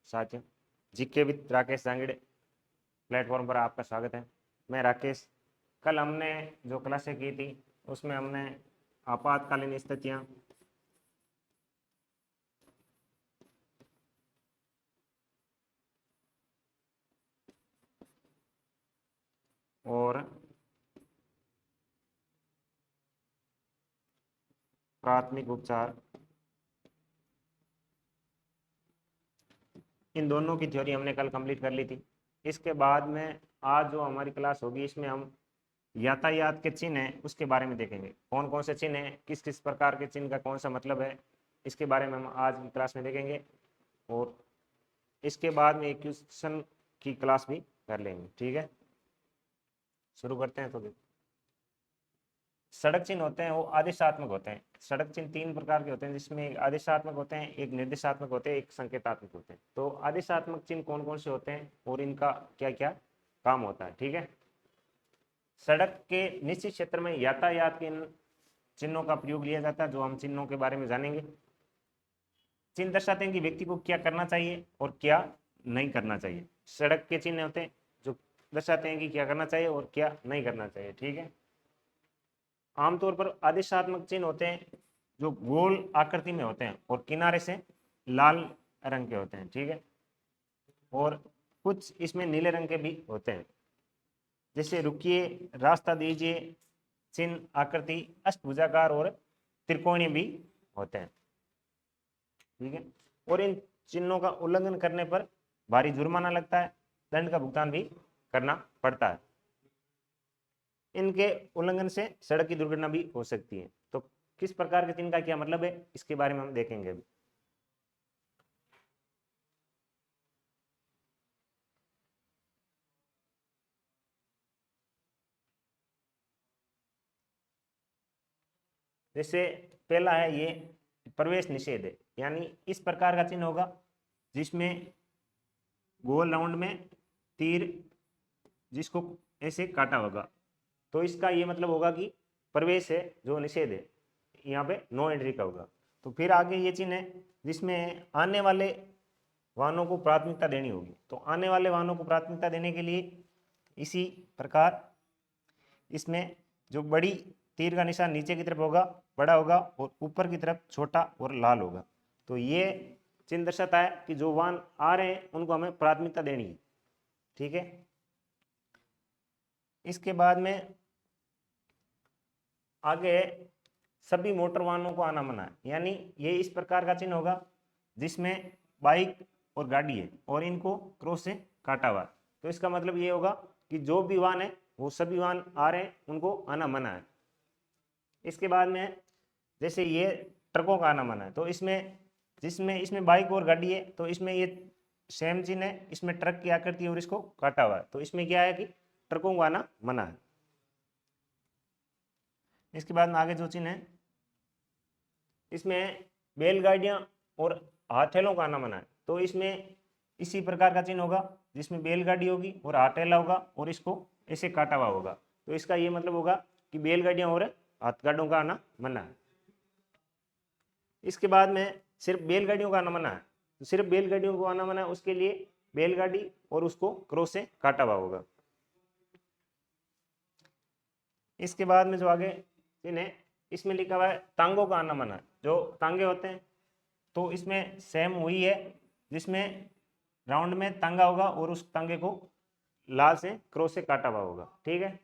साथियों, GK with Rakesh जांगिड़े platform पर आपका स्वागत है। मैं राकेश। कल हमने जो क्लासें की थी उसमें हमने आपातकालीन स्थितियां, और प्राथमिक उपचार, इन दोनों की थ्योरी हमने कल कंप्लीट कर ली थी। इसके बाद में आज जो हमारी क्लास होगी इसमें हम यातायात के चिन्ह हैं उसके बारे में देखेंगे। कौन कौन से चिन्ह हैं, किस किस प्रकार के चिन्ह का कौन सा मतलब है, इसके बारे में हम आज की क्लास में देखेंगे। और इसके बाद में एक क्वेश्चन की क्लास भी कर लेंगे। ठीक है, शुरू करते हैं। तो सड़क चिन्ह होते हैं वो आदेशात्मक होते हैं। सड़क चिन्ह तीन प्रकार के होते हैं, जिसमें एक आदेशात्मक होते हैं, एक निर्देशात्मक होते हैं, एक संकेतात्मक होते हैं। तो आदेशात्मक चिन्ह कौन कौन से होते हैं और इनका क्या क्या काम होता है। ठीक है, सड़क के निश्चित क्षेत्र में यातायात के इन चिन्हों का प्रयोग लिया जाता है, जो हम चिन्हों के बारे में जानेंगे। चिन्ह दर्शाते हैं कि व्यक्ति को क्या करना चाहिए और क्या नहीं करना चाहिए। सड़क के चिन्ह होते हैं जो दर्शाते हैं कि क्या करना चाहिए और क्या नहीं करना चाहिए। ठीक है, आमतौर पर आदेशात्मक चिन्ह होते हैं जो गोल आकृति में होते हैं और किनारे से लाल रंग के होते हैं। ठीक है, और कुछ इसमें नीले रंग के भी होते हैं, जैसे रुकिए, रास्ता दीजिए। चिन्ह आकृति अष्टभुजाकार और त्रिकोणीय भी होते हैं। ठीक है, और इन चिन्हों का उल्लंघन करने पर भारी जुर्माना लगता है, दंड का भुगतान भी करना पड़ता है। इनके उल्लंघन से सड़क की दुर्घटना भी हो सकती है। तो किस प्रकार के चिन्ह का क्या मतलब है इसके बारे में हम देखेंगे अभी। जैसे पहला है ये प्रवेश निषेध है, यानी इस प्रकार का चिन्ह होगा जिसमें गोल राउंड में तीर जिसको ऐसे काटा होगा। तो इसका ये मतलब होगा कि प्रवेश है, जो निषेध है यहाँ पे नो एंट्री का होगा। तो फिर आगे ये चिन्ह है जिसमें आने वाले वाहनों को प्राथमिकता देनी होगी। तो आने वाले वाहनों को प्राथमिकता देने के लिए इसी प्रकार इसमें जो बड़ी तीर का निशान नीचे की तरफ होगा बड़ा होगा और ऊपर की तरफ छोटा और लाल होगा। तो ये चिन्ह दर्शाता है कि जो वाहन आ रहे हैं उनको हमें प्राथमिकता देनी है। ठीक है, इसके बाद में आगे सभी मोटर वाहनों को आना मना है, यानी ये इस प्रकार का चिन्ह होगा जिसमें बाइक और गाड़ी है और इनको क्रॉस से काटा हुआ। तो इसका मतलब ये होगा कि जो भी वाहन है वो सभी वाहन आ रहे हैं उनको आना मना है। इसके बाद में जैसे ये ट्रकों का आना मना है, तो इसमें जिसमें इसमें बाइक और गाड़ी है तो इसमें ये सेम चिन्ह है, इसमें ट्रक की आकृति और इसको काटा हुआ है। तो इसमें क्या है कि ट्रकों का आना मना है। इसके बाद में आगे जो चिन्ह है इसमें बैलगाड़ियां और हाथेलों का आना मना है। तो इसमें इसी प्रकार का चिन्ह होगा जिसमें बैलगाड़ी होगी और हाथेला होगा और इसको ऐसे काटा हुआ होगा। तो इसका ये मतलब होगा कि बैलगाड़ियां और हाथगाड़ों का आना मना है। इसके बाद में सिर्फ बैलगाड़ियों का आना मना है। तो सिर्फ बैलगाड़ियों को आना मना है, उसके लिए बैलगाड़ी और उसको क्रॉस से काटा हुआ होगा। इसके बाद में जो आगे चिन्ह है इसमें लिखा हुआ है तांगों का आना मना है। जो तांगे होते हैं तो इसमें सेम हुई है जिसमें राउंड में तांगा होगा और उस तांगे को लाल से क्रॉस से काटा हुआ होगा। ठीक है,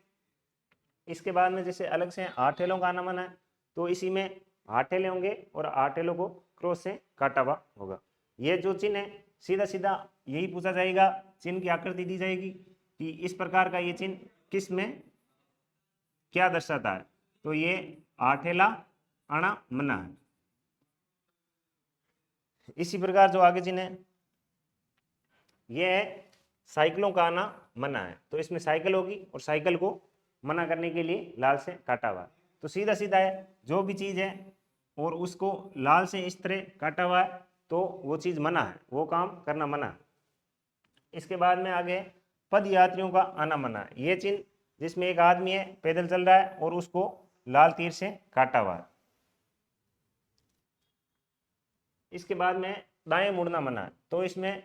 इसके बाद में जैसे अलग से हाथेलों का आना मना है, तो इसी में हाथेले होंगे और हाथेलों को क्रॉस से काटा हुआ होगा। ये जो चिन्ह है सीधा सीधा यही पूछा जाएगा, चिन्ह की आकृति दी जाएगी कि इस प्रकार का ये चिन्ह किस में क्या दर्शाता है। तो ये आठेला आना मना है। इसी प्रकार जो आगे चिन्ह है ये है साइकिलों का आना मना है। तो इसमें साइकिल होगी और साइकिल को मना करने के लिए लाल से काटा हुआ। तो सीधा सीधा है, जो भी चीज़ है और उसको लाल से इस तरह काटा हुआ है तो वो चीज़ मना है, वो काम करना मना है। इसके बाद में आगे पद यात्रियों का आना मना है। ये चिन्ह जिसमें एक आदमी है पैदल चल रहा है और उसको लाल तीर से काटा हुआ है। इसके बाद में दाएं मुड़ना मना है। तो इसमें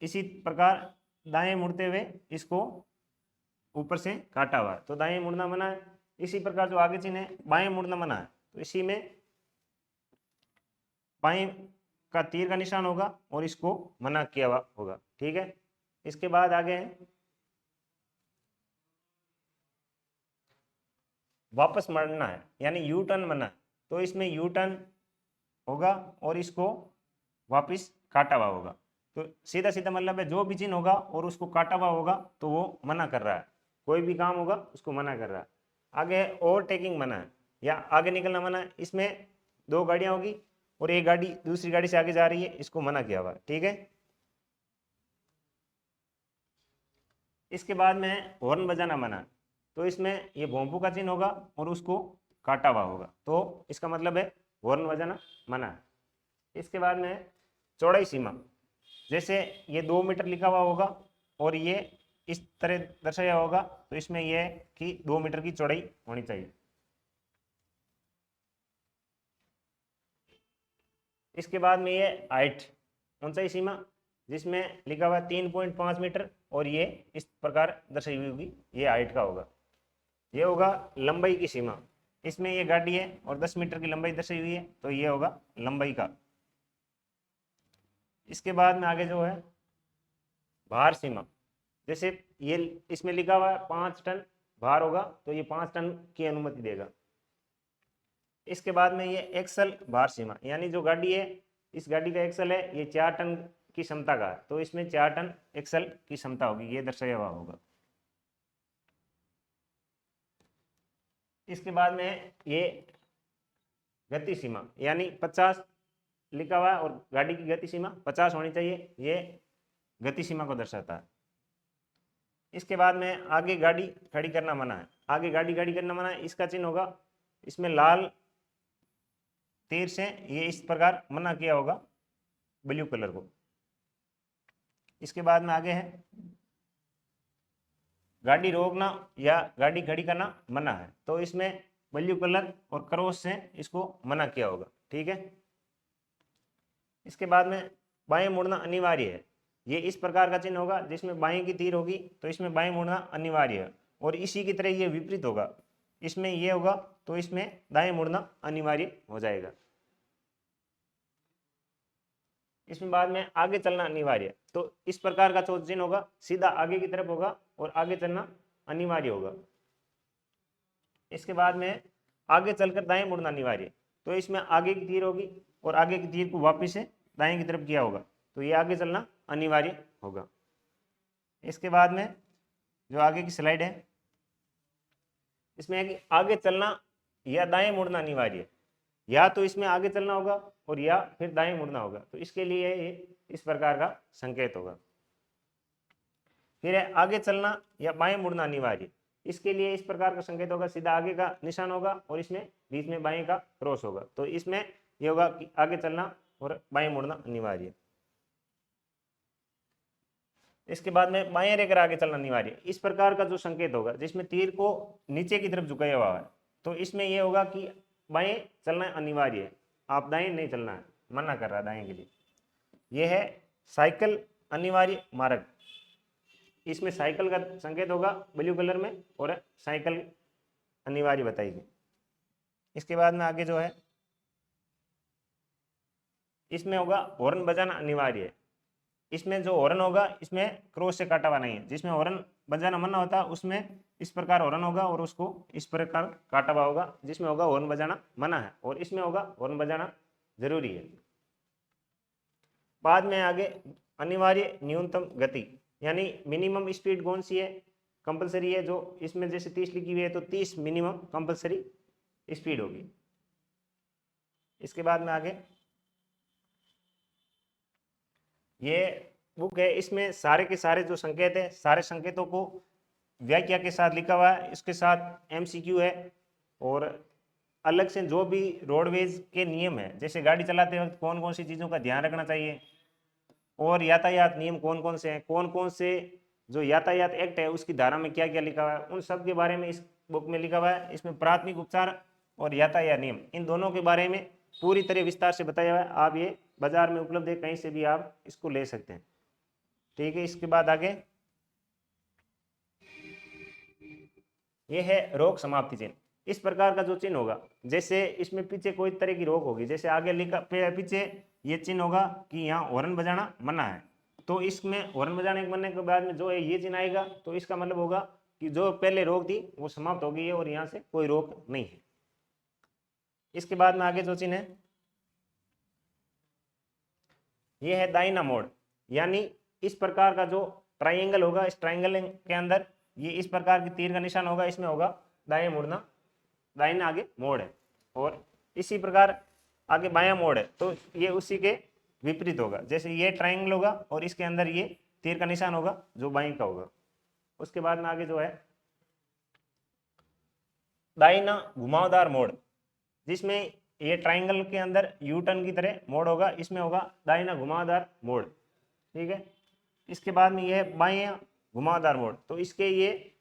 इसी प्रकार दाएं मुड़ते हुए इसको ऊपर से काटा हुआ है, तो दाएं मुड़ना मना है। इसी प्रकार जो आगे चिन्ह है बाएं मुड़ना मना है, तो इसी में बाएं का तीर का निशान होगा और इसको मना किया हुआ होगा, ठीक है। इसके बाद आगे है वापस मड़ना है, यानी यू टर्न मना है, तो इसमें यू टर्न होगा और इसको वापस काटा हुआ होगा। तो सीधा सीधा मतलब है जो भी चिन्ह होगा और उसको काटा हुआ होगा तो वो मना कर रहा है, कोई भी काम होगा उसको मना कर रहा है। आगे है ओवरटेकिंग मना है या आगे निकलना मना है, इसमें दो गाड़ियां होगी और एक गाड़ी दूसरी गाड़ी से आगे जा रही है, इसको मना किया हुआ है, ठीक है। इसके बाद में हॉर्न बजाना मना है, तो इसमें ये भोंपू का चिन्ह होगा और उसको काटा हुआ होगा, तो इसका मतलब है हॉर्न बजाना मना है। इसके बाद में चौड़ाई सीमा, जैसे ये 2 मीटर लिखा हुआ होगा और ये इस तरह दर्शाया होगा, तो इसमें यह है कि 2 मीटर की चौड़ाई होनी चाहिए। इसके बाद में ये हाइट ऊंचाई सीमा, जिसमें लिखा हुआ है 3.5 मीटर और ये इस प्रकार दर्शाई हुई होगी, ये हाइट का होगा। ये होगा लंबाई की सीमा, इसमें ये गाड़ी है और 10 मीटर की लंबाई दर्शाई हुई है, तो ये होगा लंबाई का। इसके बाद में आगे जो है भार सीमा, जैसे ये इसमें लिखा हुआ है 5 टन भार होगा, तो ये 5 टन की अनुमति देगा। इसके बाद में ये एक्सल भार सीमा, यानी जो गाड़ी है इस गाड़ी का एक्सल है ये 4 टन की क्षमता का है, तो इसमें 4 टन एक्सल की क्षमता होगी, ये दर्शाया हुआ होगा। इसके बाद में ये गति सीमा, यानी 50 लिखा हुआ है और गाड़ी की गति सीमा 50 होनी चाहिए, ये गति सीमा को दर्शाता है। इसके बाद में आगे गाड़ी खड़ी करना मना है, आगे गाड़ी खड़ी करना मना है, इसका चिन्ह होगा, इसमें लाल तीर से ये इस प्रकार मना किया होगा ब्लू कलर को। इसके बाद में आगे है गाड़ी रोकना या गाड़ी खड़ी करना मना है, तो इसमें ब्लू कलर और क्रॉस से इसको मना किया होगा, ठीक है। इसके बाद में बाएं मुड़ना अनिवार्य है, ये इस प्रकार का चिन्ह होगा जिसमें बाएं की तीर होगी, तो इसमें बाएं मुड़ना अनिवार्य है और इसी की तरह ये विपरीत होगा, इसमें ये होगा तो इसमें दाएं मुड़ना अनिवार्य हो जाएगा। इसमें बाद में आगे चलना अनिवार्य, तो इस प्रकार का जो चिन्ह होगा सीधा आगे की तरफ होगा और आगे चलना अनिवार्य होगा। इसके बाद में आगे चलकर दाएं मुड़ना अनिवार्य, तो इसमें आगे की तीर होगी और आगे की तीर को वापस से दाएं की तरफ किया होगा, तो ये आगे चलना अनिवार्य होगा। इसके बाद में जो आगे की स्लाइड है इसमें है कि आगे चलना या दाएं मुड़ना अनिवार्य है, या तो इसमें आगे चलना होगा और या फिर दाएं मुड़ना होगा, तो इसके लिए ये इस प्रकार का संकेत होगा। फिर है आगे चलना या बाएं मुड़ना अनिवार्य, इसके लिए इस प्रकार का संकेत होगा, सीधा आगे का निशान होगा और इसमें बीच में बाएं का क्रॉस होगा, तो इसमें ये होगा कि आगे चलना और बाएं मुड़ना अनिवार्य। इसके बाद में बाएं रहकर आगे चलना अनिवार्य, इस प्रकार का जो संकेत होगा जिसमें तीर को नीचे की तरफ झुकाया हुआ है, तो इसमें यह होगा कि बाएं चलना अनिवार्य है, आप दाएं नहीं चलना है, मना कर रहा है दाएं के लिए। यह है साइकिल अनिवार्य मार्ग, इसमें साइकिल का संकेत होगा ब्लू कलर में और साइकिल अनिवार्य बताएगी। इसके बाद में आगे जो है इसमें होगा हॉर्न बजाना अनिवार्य है, इसमें जो हॉर्न होगा इसमें क्रॉस से काटा हुआ नहीं है, जिसमें हॉर्न बजाना मना होता है उसमें इस प्रकार हॉर्न होगा और उसको इस प्रकार काटा हुआ होगा, जिसमें होगा हॉर्न बजाना मना है और इसमें होगा हॉर्न बजाना जरूरी है। बाद में आगे अनिवार्य न्यूनतम गति, यानी मिनिमम स्पीड कौन सी है, कंपलसरी है, जो इसमें जैसे 30 लिखी हुई है तो 30 मिनिमम कंपलसरी स्पीड होगी। इसके बाद में आगे ये बुक है, इसमें सारे के सारे जो संकेत है सारे संकेतों को व्याख्या के साथ लिखा हुआ है, इसके साथ एमसीक्यू है और अलग से जो भी रोडवेज के नियम है, जैसे गाड़ी चलाते वक्त कौन कौन सी चीज़ों का ध्यान रखना चाहिए और यातायात नियम कौन कौन से हैं, कौन कौन से जो यातायात एक्ट है उसकी धारा में क्या क्या लिखा हुआ है, उन सब के बारे में इस बुक में लिखा हुआ है। इसमें प्राथमिक उपचार और यातायात नियम इन दोनों के बारे में पूरी तरह विस्तार से बताया हुआ है। आप ये बाजार में उपलब्ध है, कहीं से भी आप इसको ले सकते हैं। ठीक है। इसके बाद आगे ये है रोग समाप्ति चिन्ह। इस प्रकार का जो चिन्ह होगा, जैसे इसमें पीछे कोई तरह की रोक होगी, जैसे आगे लिखा पीछे ये चिन्ह होगा कि यहाँ हॉर्न बजाना मना है, तो इसमें हॉर्न बजाने के मरने के बाद में जो है ये चिन्ह आएगा, तो इसका मतलब होगा कि जो पहले रोक थी वो समाप्त हो गई है और यहाँ से कोई रोक नहीं है। इसके बाद में आगे जो चिन्ह है ये है दाहिना मोड़, यानी इस प्रकार का जो ट्राइंगल होगा, इस ट्राइंगल के अंदर ये इस प्रकार की तीर का निशान होगा, इसमें होगा दाएं मुड़ना, दाहिना आगे मोड़ है, और इसी प्रकार आगे बायां मोड़ है, तो ये उसी के विपरीत होगा। जैसे ये ट्राइंगल होगा और इसके अंदर ये तीर का निशान होगा जो बाएं का होगा। उसके बाद में आगे जो है दाहिना घुमावदार मोड़, जिसमें ये ट्राइंगल के अंदर यू टर्न की तरह मोड़ होगा, इसमें होगा दाहिना घुमावदार मोड़। ठीक है। इसके बाद में यह बायां घुमावदार मोड़, तो इसके ये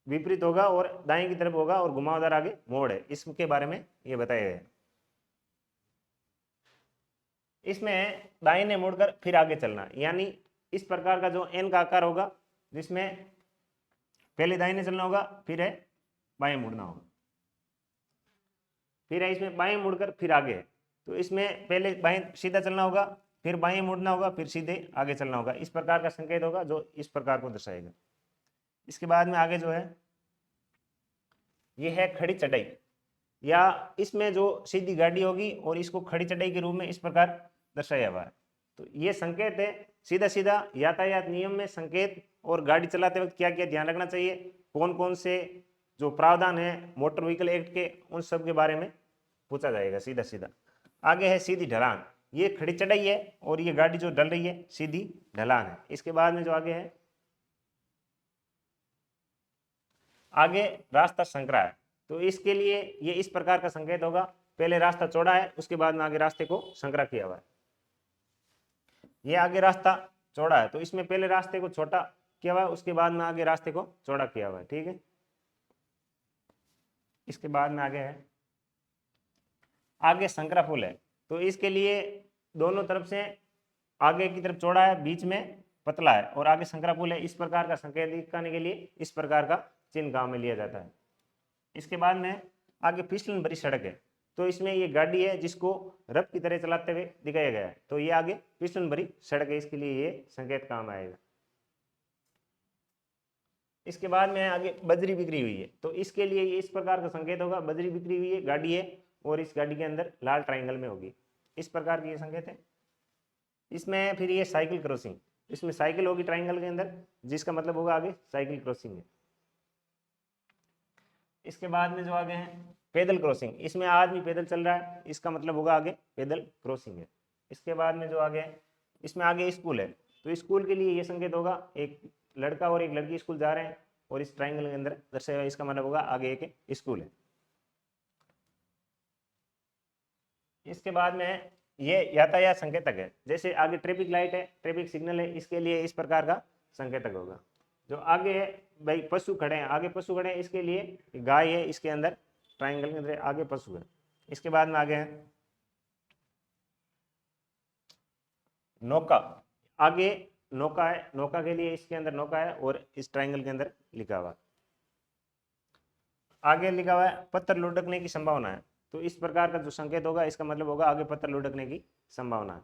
विपरीत होगा और दाएं की तरफ होगा और घुमावदार आगे मोड़ है, इसके बारे में ये बताया गया है। इसमें दाहिने मुड़कर फिर आगे चलना, यानी इस प्रकार का जो एन का आकार होगा, जिसमें पहले दाहिने चलना होगा, फिर है बाएं मुड़ना होगा, फिर है इसमें बाएं मुड़कर फिर आगे है, तो इसमें पहले बाएं सीधा चलना होगा, फिर बाएं मुड़ना होगा, फिर सीधे आगे चलना होगा। इस प्रकार का संकेत होगा जो इस प्रकार को दर्शाएगा। इसके बाद में आगे जो है ये है खड़ी चढ़ाई, या इसमें जो सीधी गाड़ी होगी और इसको खड़ी चढ़ाई के रूप में इस प्रकार दर्शाया हुआ है। तो ये संकेत है सीधा सीधा यातायात नियम में संकेत और गाड़ी चलाते वक्त क्या क्या ध्यान रखना चाहिए, कौन कौन से जो प्रावधान है मोटर व्हीकल एक्ट के, उन सब के बारे में पूछा जाएगा सीधा सीधा। आगे है सीधी ढलान, ये खड़ी चढ़ाई है और ये गाड़ी जो ढल रही है सीधी ढलान है। इसके बाद में जो आगे है आगे रास्ता संकरा है, तो इसके लिए ये इस प्रकार का संकेत होगा, पहले रास्ता चौड़ा है, उसके बाद में आगे रास्ते को संकरा किया हुआ है। ये आगे रास्ता चौड़ा है, तो इसमें पहले रास्ते को छोटा किया हुआ है, उसके बाद में आगे रास्ते को चौड़ा किया हुआ है। ठीक है। इसके बाद में आगे है आगे संकरा पुल है, तो इसके लिए दोनों तरफ से आगे की तरफ चौड़ा है, बीच में पतला है, और आगे संकरा पुल है। इस प्रकार का संकेत दिखाने के लिए इस प्रकार का चिन्ह गांव में लिया जाता है। इसके बाद में आगे फिसलन भरी सड़क है, तो इसमें ये गाड़ी है जिसको रफ की तरह चलाते हुए दिखाया गया है, तो ये आगे फिसलन भरी सड़क है, इसके लिए ये संकेत काम आएगा। इसके बाद में आगे बजरी बिखरी हुई है, तो इसके लिए इस प्रकार का संकेत होगा, बजरी बिखरी हुई है, गाड़ी है और इस गाड़ी के अंदर लाल ट्राइंगल में होगी, इस प्रकार की ये संकेत है। इसमें फिर ये साइकिल क्रॉसिंग, इसमें साइकिल होगी ट्राइंगल के अंदर, जिसका मतलब होगा आगे साइकिल क्रॉसिंग है। इसके बाद में जो आगे है पैदल क्रॉसिंग, इसमें आदमी पैदल चल रहा है, इसका मतलब होगा आगे पैदल क्रॉसिंग है। इसके बाद में जो आगे है इसमें आगे स्कूल है, तो स्कूल के लिए ये संकेत होगा, एक लड़का और एक लड़की स्कूल जा रहे हैं और इस ट्राइंगल के अंदर दर्शाया हुआ, इसका मतलब होगा आगे एक स्कूल है। इसके बाद में ये यातायात संकेतक है, जैसे आगे ट्रैफिक लाइट है, ट्रैफिक सिग्नल है, इसके लिए इस प्रकार का संकेतक होगा। जो आगे है भाई पशु खड़े हैं, आगे पशु खड़े हैं, इसके लिए गाय है, इसके अंदर ट्राइंगल के अंदर आगे पशु है। इसके बाद में आगे है नौका, आगे नौका है, नौका के लिए इसके अंदर नौका है और इस ट्राइंगल के अंदर लिखा हुआ। आगे लिखा हुआ है पत्थर लुढ़कने की संभावना है, तो इस प्रकार का जो संकेत होगा इसका मतलब होगा आगे पत्थर लुढ़कने की संभावना है।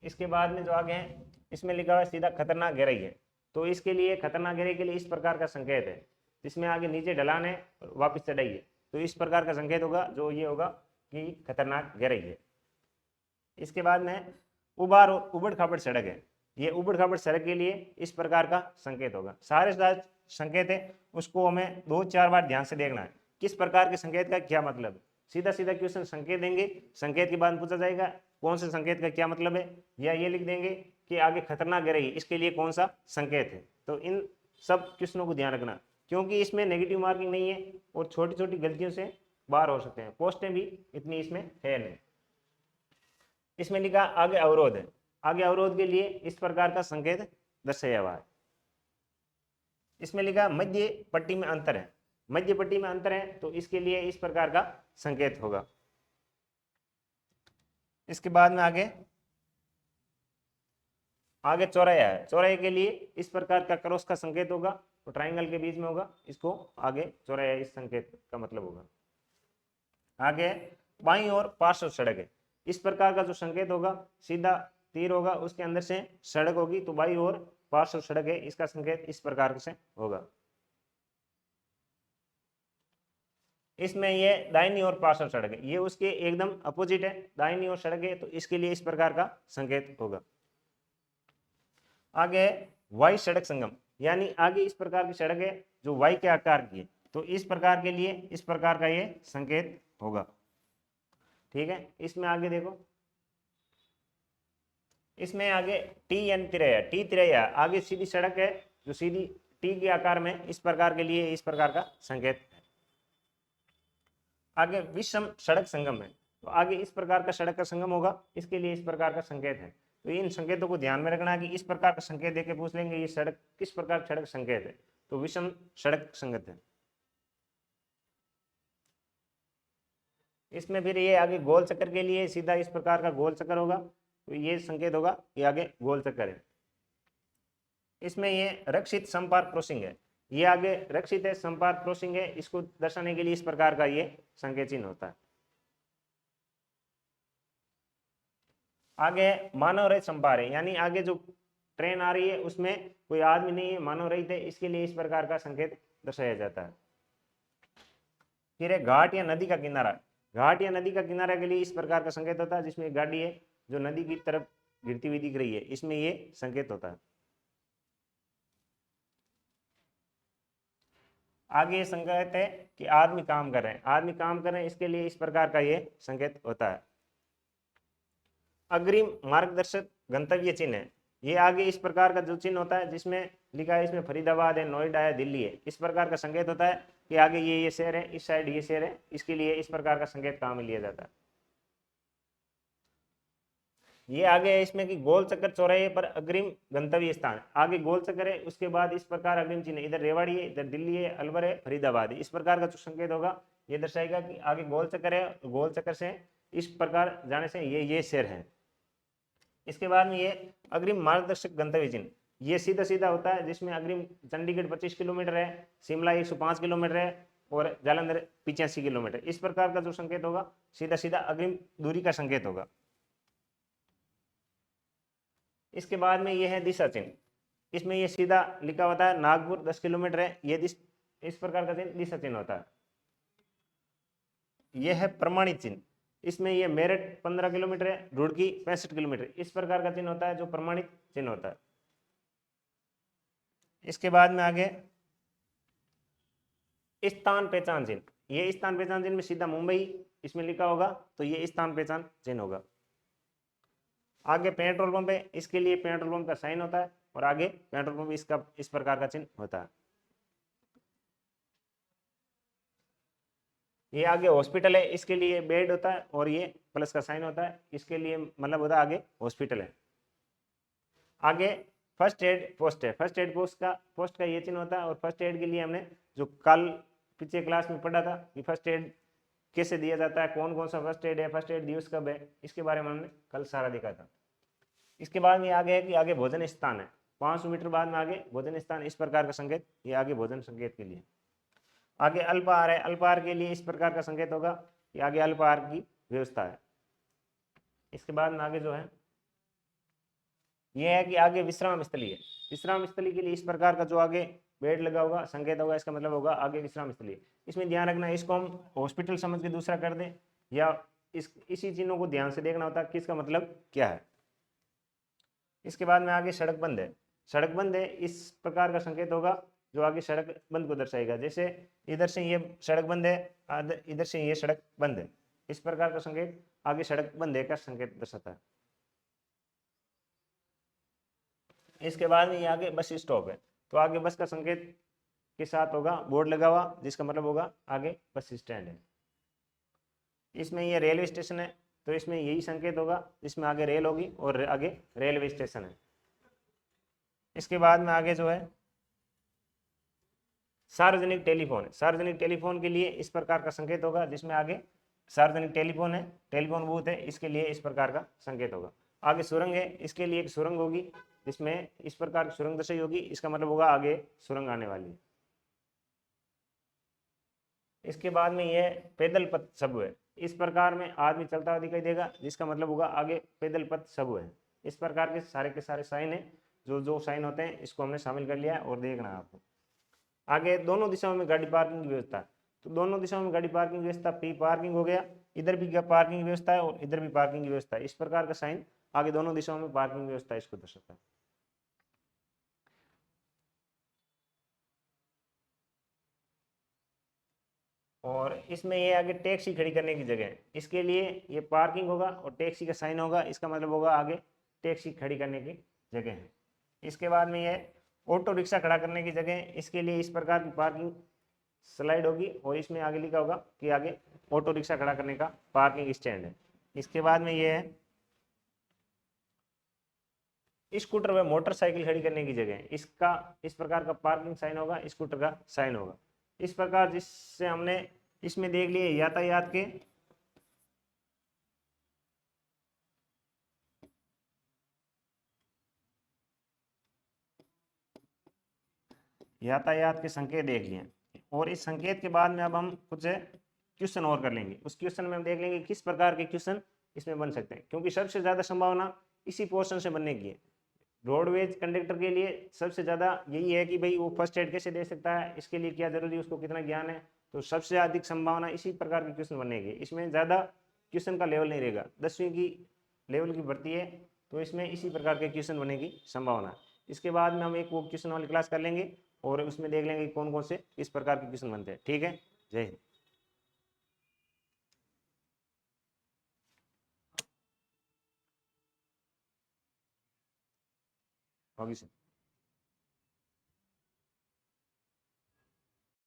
इसके बाद में जो आगे है इसमें लिखा हुआ है सीधा खतरनाक गहराई है, तो इसके लिए खतरनाक गहराई के लिए इस प्रकार का संकेत है, जिसमें आगे नीचे ढलान है और वापस चढ़ाई है, तो इस प्रकार का संकेत होगा जो ये होगा कि खतरनाक गहराई है। इसके बाद में उबड़ खाबड़ सड़क है, ये उबड़ खाबड़ सड़क के लिए इस प्रकार का संकेत होगा। सारे संकेत है उसको हमें 2-4 बार ध्यान से देखना है, किस प्रकार के संकेत का क्या मतलब है। सीधा सीधा क्वेश्चन संकेत देंगे, संकेत के बाद पूछा जाएगा कौन से संकेत का क्या मतलब है, या ये लिख देंगे कि आगे खतरनाक गहराई इसके लिए कौन सा संकेत है। तो इन सब क्वेश्चनों को ध्यान रखना, क्योंकि इसमें नेगेटिव मार्किंग नहीं है और छोटी छोटी गलतियों से बाहर हो सकते हैं, पोस्टें भी इतनी इसमें है नहीं। इसमें लिखा आगे अवरोध है, आगे अवरोध के लिए इस प्रकार का संकेत दर्शाया हुआ है। इसमें लिखा मध्य पट्टी में अंतर है, मध्य पट्टी में अंतर है, तो इसके लिए इस प्रकार का संकेत होगा। इसके बाद में आगे आगे चौराया है, चौराहे के लिए इस प्रकार का क्रॉस का संकेत होगा, तो ट्राइंगल के बीच में होगा, इसको आगे चौराया इस संकेत का मतलब होगा। आगे बाईं ओर पार्श्व सड़क है, इस प्रकार का जो संकेत होगा, सीधा तीर होगा, उसके अंदर से सड़क होगी, तो बाईं ओर पार्श्व सड़क है, इसका संकेत इस प्रकार से होगा। इसमें ये दाहिनी ओर पार्श्व सड़क है, ये उसके एकदम अपोजिट है, दाहिनी ओर सड़क है, तो इसके लिए इस प्रकार का संकेत होगा। आगे वाई सड़क संगम, यानी आगे इस प्रकार की सड़क है जो वाई के आकार की है, तो इस प्रकार के लिए इस प्रकार का ये संकेत होगा। ठीक है, इसमें आगे देखो, इसमें आगे टी यानी तिरैया, टी तिरैया आगे सीधी सड़क है जो सीधी टी के आकार में, इस प्रकार के लिए इस प्रकार का संकेत है। आगे विषम सड़क संगम है, तो आगे इस प्रकार का सड़क का संगम होगा, इसके लिए इस प्रकार का संकेत है। तो इन संकेतों को ध्यान में रखना है कि इस प्रकार का संकेत देके पूछ लेंगे ये सड़क किस प्रकार का सड़क संकेत है, तो विषम सड़क संगत है। इसमें फिर ये आगे गोल चक्कर के लिए सीधा इस प्रकार का गोल चक्कर होगा, तो ये संकेत होगा, ये आगे गोल चक्कर है। इसमें ये रक्षित संपर्क क्रॉसिंग है, ये आगे रक्षित है, संपर्क क्रॉसिंग है, इसको दर्शाने के लिए इस प्रकार का ये संकेत चिन्ह होता है। आगे मानव रहित संपार है, यानी आगे जो ट्रेन आ रही है उसमें कोई आदमी नहीं है, मानव रहित है, इसके लिए इस प्रकार का संकेत दर्शाया जाता है। फिर है घाट या नदी का किनारा, घाट या नदी का किनारा के लिए इस प्रकार का संकेत होता है, जिसमें एक गाड़ी है जो नदी की तरफ गिरती हुई दिख रही है, इसमें ये संकेत होता है। आगे ये संकेत है कि आदमी काम कर रहे हैं, आदमी काम कर रहे हैं, इसके लिए इस प्रकार का ये संकेत होता है। अग्रिम मार्गदर्शक गंतव्य चिन्ह है, ये आगे इस प्रकार का जो चिन्ह होता है जिसमें लिखा है, इसमें फरीदाबाद है, नोएडा है, दिल्ली है, इस प्रकार का संकेत होता है कि आगे ये शहर है, इस साइड ये शहर है, इसके लिए इस प्रकार का संकेत काम में लिया जाता है। ये आगे है इसमें कि गोल चक्कर चौराहे पर अग्रिम गंतव्य स्थान, आगे गोल चक्कर है, उसके बाद इस प्रकार अग्रिम चिन्ह, इधर रेवाड़ी है, इधर दिल्ली है, अलवर है, फरीदाबाद है, इस प्रकार का जो संकेत होगा ये दर्शाएगा कि आगे गोल चक्कर है, गोल चक्कर से इस प्रकार जाने से ये शहर है। इसके बाद में ये अग्रिम मार्गदर्शक गंतव्य चिन्ह, ये सीधा सीधा होता है, जिसमें अग्रिम चंडीगढ़ 25 किलोमीटर है, शिमला 105 किलोमीटर है, और जालंधर 85 किलोमीटर, इस प्रकार का जो संकेत होगा सीधा सीधा अग्रिम दूरी का संकेत होगा। इसके बाद में ये है दिशा चिन्ह, इसमें ये सीधा लिखा होता है नागपुर 10 किलोमीटर है, ये इस प्रकार का चिन्ह दिशा चिन्ह होता है। यह है प्रमाणित चिन्ह, इसमें ये मेरठ 15 किलोमीटर है, रुड़की 65 किलोमीटर, इस प्रकार का चिन्ह होता है जो प्रमाणित चिन्ह होता है। इसके बाद में आगे स्थान पहचान चिन्ह, ये स्थान पहचान चिन्ह में सीधा मुंबई इसमें लिखा होगा, तो ये स्थान पहचान चिन्ह होगा। आगे पेट्रोल पंप है, इसके लिए पेट्रोल पंप का साइन होता है, और आगे पेट्रोल पंप इसका इस प्रकार का चिन्ह होता है। ये आगे हॉस्पिटल है, इसके लिए बेड होता है, और ये प्लस का साइन होता है, इसके लिए मतलब होता है आगे हॉस्पिटल है। आगे फर्स्ट एड पोस्ट है, फर्स्ट एड पोस्ट का ये चिन्ह होता है, और फर्स्ट एड के लिए हमने जो कल पिछले क्लास में पढ़ा था कि फर्स्ट एड कैसे दिया जाता है, कौन कौन सा फर्स्ट एड है, फर्स्ट एड दिवस कब है, इसके बारे में हमने कल सारा देखा था। इसके बाद में आगे है कि आगे भोजन स्थान है, 500 मीटर बाद में आगे भोजन स्थान, इस प्रकार का संकेत, ये आगे भोजन संकेत के लिए। आगे अल्पाहार है, अल्पाहार के लिए इस प्रकार का संकेत होगा कि आगे अल्पाहार की व्यवस्था है। इसके बाद में आगे जो है यह है कि आगे विश्राम स्थली है, विश्राम स्थली के लिए इस प्रकार का जो आगे बेड लगा होगा संकेत होगा, इसका मतलब होगा आगे विश्राम स्थली। इसमें ध्यान रखना, इसको हम हॉस्पिटल समझ के दूसरा कर दें, या इसी चिन्हों को ध्यान से देखना होता है कि इसका मतलब क्या है। इसके बाद में आगे सड़क बंद है, सड़क बंद है, इस प्रकार का संकेत होगा जो आगे सड़क बंद को दर्शाएगा, जैसे इधर से ये सड़क बंद है, इधर से ये सड़क बंद है, इस प्रकार का संकेत आगे सड़क बंद है का संकेत दर्शाता है। इसके बाद में ये आगे बस स्टॉप है, तो आगे बस का संकेत के साथ होगा बोर्ड लगा हुआ, जिसका मतलब होगा आगे बस स्टैंड है। इसमें ये रेलवे स्टेशन है, तो इसमें यही संकेत होगा, इसमें आगे रेल होगी और आगे रेलवे स्टेशन है। इसके बाद में आगे जो है सार्वजनिक टेलीफोन है, सार्वजनिक टेलीफोन के लिए इस प्रकार का संकेत होगा, जिसमें आगे सार्वजनिक टेलीफोन है, टेलीफोन बूथ है, इसके लिए इस प्रकार का संकेत होगा। आगे सुरंग है, इसके लिए एक सुरंग होगी जिसमें इस प्रकार की सुरंग दर्शाई होगी, इसका मतलब होगा आगे सुरंग आने वाली है। इसके बाद में यह पैदल पथ सब है, इस प्रकार में आदमी चलता हुआ दिखाई देगा, जिसका मतलब होगा आगे पैदल पथ सब है। इस प्रकार के सारे साइन है, जो जो साइन होते हैं इसको हमने शामिल कर लिया है और देखना है आपको। आगे दोनों दिशाओं में गाड़ी पार्किंग की व्यवस्था, तो दोनों दिशाओं में गाड़ी पार्किंग की व्यवस्था, पी पार्किंग हो गया, इधर भी पार्किंग की व्यवस्था है और इधर भी पार्किंग की व्यवस्था है। इस प्रकार का साइन आगे दोनों दिशाओं में पार्किंग की व्यवस्था इसको दर्शाता है। और इसमें ये आगे टैक्सी खड़ी करने की जगह है, इसके लिए ये पार्किंग होगा और टैक्सी का साइन होगा, इसका मतलब होगा आगे टैक्सी खड़ी करने की जगह है। इसके बाद में ये ऑटो रिक्शा खड़ा करने की जगह है, इसके लिए इस प्रकार की पार्किंग स्लाइड होगी और इसमें आगे लिखा होगा कि आगे ऑटो रिक्शा खड़ा करने का पार्किंग स्टैंड है। इसके बाद में ये है स्कूटर व मोटरसाइकिल खड़ी करने की जगह, इसका इस प्रकार का पार्किंग साइन होगा, स्कूटर का साइन होगा। इस प्रकार जिससे हमने इसमें देख लिए यातायात के संकेत देख लिए, और इस संकेत के बाद में अब हम कुछ क्वेश्चन और कर लेंगे। उस क्वेश्चन में हम देख लेंगे किस प्रकार के क्वेश्चन इसमें बन सकते हैं, क्योंकि सबसे ज़्यादा संभावना इसी पोर्शन से बनने की है। रोडवेज कंडक्टर के लिए सबसे ज़्यादा यही है कि भाई वो फर्स्ट एड कैसे दे सकता है, इसके लिए क्या जरूरी है, उसको कितना ज्ञान है। तो सबसे अधिक संभावना इसी प्रकार के क्वेश्चन बनने की, इसमें ज़्यादा क्वेश्चन का लेवल नहीं रहेगा, 10वीं की लेवल की भर्ती है तो इसमें इसी प्रकार के क्वेश्चन बनने की संभावना है। इसके बाद में हम एक वो क्वेश्चन वाली क्लास कर लेंगे और उसमें देख लेंगे कौन कौन से इस प्रकार के क्वेश्चन बनते हैं। ठीक है, जय हिंद। होगी सर।